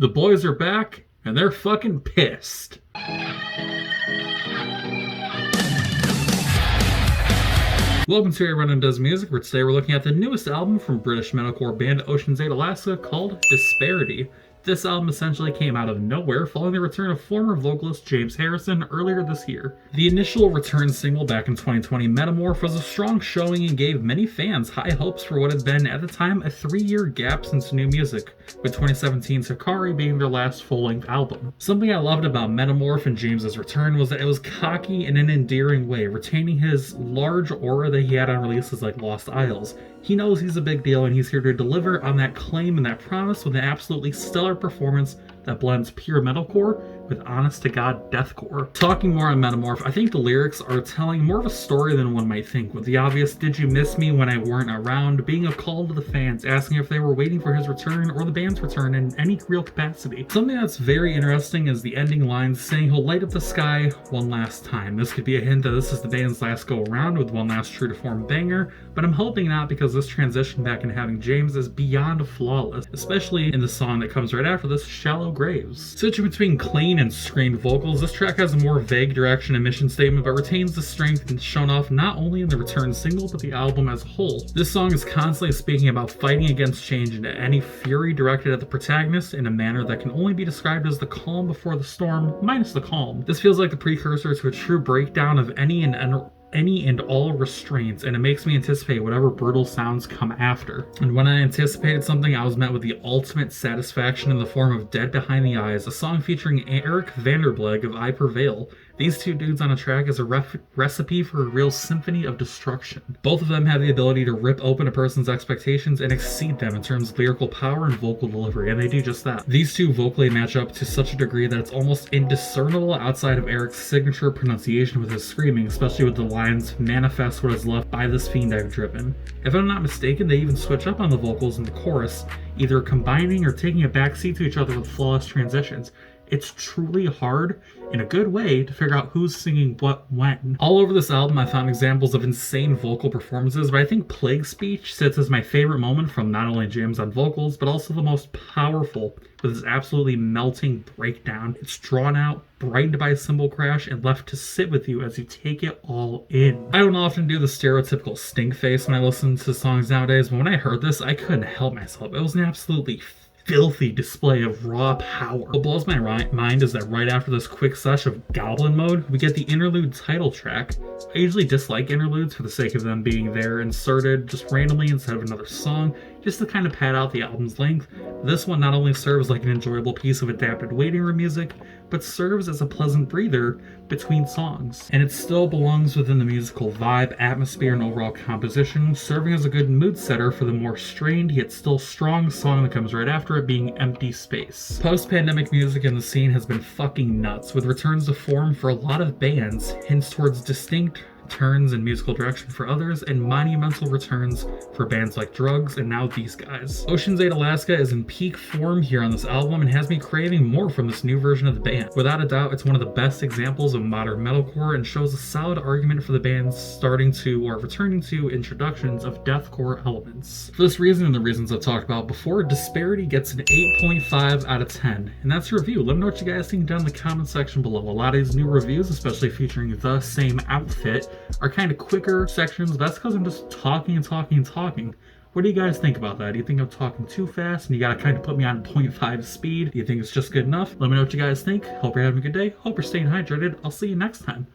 The boys are back, and they're fucking pissed. Welcome to Everyone Does Music, where today we're looking at the newest album from British metalcore band Ocean's 8 Alaska called Disparity. This album essentially came out of nowhere following the return of former vocalist James Harrison earlier this year. The initial return single back in 2020, Metamorph, was a strong showing and gave many fans high hopes for what had been, at the time, a 3-year gap since new music, with 2017's Hikari being their last full-length album. Something I loved about Metamorph and James's return was that it was cocky in an endearing way, retaining his large aura that he had on releases like Lost Isles. He knows he's a big deal, and he's here to deliver on that claim and that promise with an absolutely stellar performance that blends pure metalcore with honest-to-God deathcore. Talking more on Metamorph, I think the lyrics are telling more of a story than one might think, with the obvious "did you miss me when I weren't around" being a call to the fans, asking if they were waiting for his return or the band's return in any real capacity. Something that's very interesting is the ending lines saying he'll light up the sky one last time. This could be a hint that this is the band's last go-around with one last true-to-form banger, but I'm hoping not, because this transition back into having James is beyond flawless, especially in the song that comes right after this, Shallow Graves. Situated between clean and screamed vocals, this track has a more vague direction and mission statement, but retains the strength and shown off not only in the return single, but the album as a whole. This song is constantly speaking about fighting against change and any fury directed at the protagonist in a manner that can only be described as the calm before the storm, minus the calm. This feels like the precursor to a true breakdown of any and all restraints, and it makes me anticipate whatever brutal sounds come after. And when I anticipated something, I was met with the ultimate satisfaction in the form of Dead Behind the Eyes, a song featuring Eric Vanderbleg of I Prevail. These two dudes on a track is a recipe for a real symphony of destruction. Both of them have the ability to rip open a person's expectations and exceed them in terms of lyrical power and vocal delivery, and they do just that. These two vocally match up to such a degree that it's almost indiscernible outside of Eric's signature pronunciation with his screaming, especially with the lines "manifest what is left by this fiend I've driven." If I'm not mistaken, they even switch up on the vocals in the chorus, either combining or taking a backseat to each other with flawless transitions. It's truly hard, in a good way, to figure out who's singing what when. All over this album I found examples of insane vocal performances, but I think Plague Speech sits as my favorite moment from not only James on vocals, but also the most powerful, with its absolutely melting breakdown. It's drawn out, brightened by a cymbal crash, and left to sit with you as you take it all in. I don't often do the stereotypical stink face when I listen to songs nowadays, but when I heard this, I couldn't help myself. It was an absolutely filthy display of raw power. What blows my mind is that right after this quick sesh of Goblin Mode, we get the interlude title track. I usually dislike interludes for the sake of them being there inserted just randomly instead of another song, just to kind of pad out the album's length. This one not only serves like an enjoyable piece of adapted waiting room music, but serves as a pleasant breather between songs. And it still belongs within the musical vibe, atmosphere, and overall composition, serving as a good mood setter for the more strained yet still strong song that comes right after it, being Empty Space. Post-pandemic music in the scene has been fucking nuts, with returns to form for a lot of bands, hints towards distinct turns in musical direction for others, and monumental returns for bands like Drugs and now these guys. Ocean's 8 Alaska is in peak form here on this album and has me craving more from this new version of the band. Without a doubt, it's one of the best examples of modern metalcore and shows a solid argument for the band's starting to or returning to introductions of deathcore elements. For this reason and the reasons I've talked about before, Disparity gets an 8.5 out of 10. And that's your review. Let me know what you guys think down in the comment section below. A lot of these new reviews, especially featuring the same outfit, are kind of quicker sections. That's because I'm just talking and talking and talking. What do you guys think about that? Do you think I'm talking too fast and you gotta kind of put me on 0.5 speed? Do you think it's just good enough? Let me know what you guys think. Hope you're having a good day. Hope you're staying hydrated. I'll see you next time.